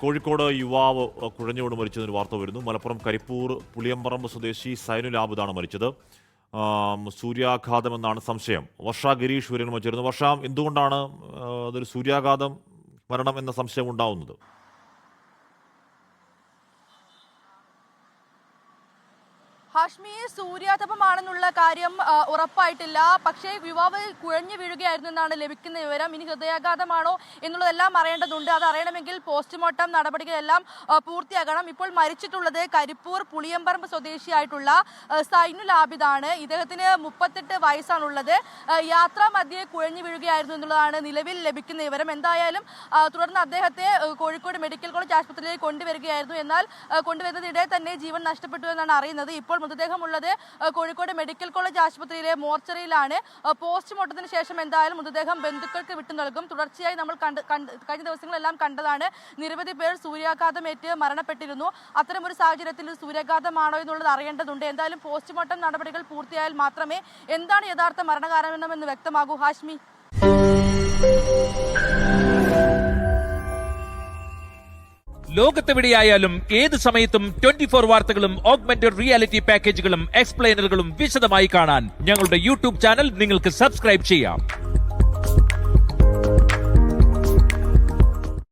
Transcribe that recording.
കോഴിക്കോട് യുവാവ് കുഴഞ്ഞുകൊണ്ട് മരിച്ചതിന് വാർത്ത വരുന്നു. മലപ്പുറം കരിപ്പൂർ പുളിയമ്പറമ്പ് സ്വദേശി സൈനുൽ ആബിദാണ് മരിച്ചത്. സൂര്യാഘാതമെന്നാണ് സംശയം. വർഷ ഗിരീഷ് വിവരങ്ങൾ ചേരുന്നു. വർഷ, എന്തുകൊണ്ടാണ് അതൊരു സൂര്യാഘാതം മരണം എന്ന സംശയം ഉണ്ടാവുന്നത്? ഹാഷ്മി, സൂര്യാതപമാണെന്നുള്ള കാര്യം ഉറപ്പായിട്ടില്ല. പക്ഷേ യുവാവ് കുഴഞ്ഞു വീഴുകയായിരുന്നു എന്നാണ് ലഭിക്കുന്ന വിവരം. ഇനി ഹൃദയാഘാതമാണോ എന്നുള്ളതെല്ലാം അറിയേണ്ടതുണ്ട്. അത് അറിയണമെങ്കിൽ പോസ്റ്റ്മോർട്ടം നടപടികളെല്ലാം പൂർത്തിയാകണം. ഇപ്പോൾ മരിച്ചിട്ടുള്ളത് കരിപ്പൂർ പുളിയമ്പറമ്പ് സ്വദേശിയായിട്ടുള്ള സൈനുൽ ആബിദാണ്. ഇദ്ദേഹത്തിന് 38 വയസ്സാണുള്ളത്. യാത്രാ മധ്യേ കുഴഞ്ഞു വീഴുകയായിരുന്നു എന്നുള്ളതാണ് നിലവിൽ ലഭിക്കുന്ന വിവരം. എന്തായാലും തുടർന്ന് അദ്ദേഹത്തെ കോഴിക്കോട് മെഡിക്കൽ കോളേജ് ആശുപത്രിയിലേക്ക് കൊണ്ടുവരികയായിരുന്നു. എന്നാൽ കൊണ്ടുവരുന്നതിനിടെ തന്നെ ജീവൻ നഷ്ടപ്പെട്ടു എന്നാണ് അറിയുന്നത്. ഇപ്പോൾ മൃതദേഹമുള്ളത് കോഴിക്കോട് മെഡിക്കൽ കോളേജ് ആശുപത്രിയിലെ മോർച്ചറിയിലാണ്. പോസ്റ്റ്മോർട്ടത്തിന് ശേഷം എന്തായാലും മൃതദേഹം ബന്ധുക്കൾക്ക് വിട്ടു നൽകും. തുടർച്ചയായി നമ്മൾ കഴിഞ്ഞ ദിവസങ്ങളെല്ലാം കണ്ടതാണ്, നിരവധി പേർ സൂര്യാഘാതമേറ്റ് മരണപ്പെട്ടിരുന്നു. അത്തരമൊരു സാഹചര്യത്തിൽ സൂര്യാഘാതമാണോ എന്നുള്ളത് അറിയേണ്ടതുണ്ട്. എന്തായാലും പോസ്റ്റ്മോർട്ടം നടപടികൾ പൂർത്തിയായാൽ മാത്രമേ എന്താണ് യഥാർത്ഥ മരണകാരണമെന്ന് വ്യക്തമാകൂ. ഹാഷ്മി, ലോകത്തെവിടെയായാലും ഏത് സമയത്തും 24 വാർത്തകളും ഓഗ്മെന്റഡ് റിയാലിറ്റി പാക്കേജുകളും എക്സ്പ്ലെയിനറുകളും വിശദമായി കാണാൻ ഞങ്ങളുടെ യൂട്യൂബ് ചാനൽ നിങ്ങൾക്ക് സബ്സ്ക്രൈബ് ചെയ്യാം.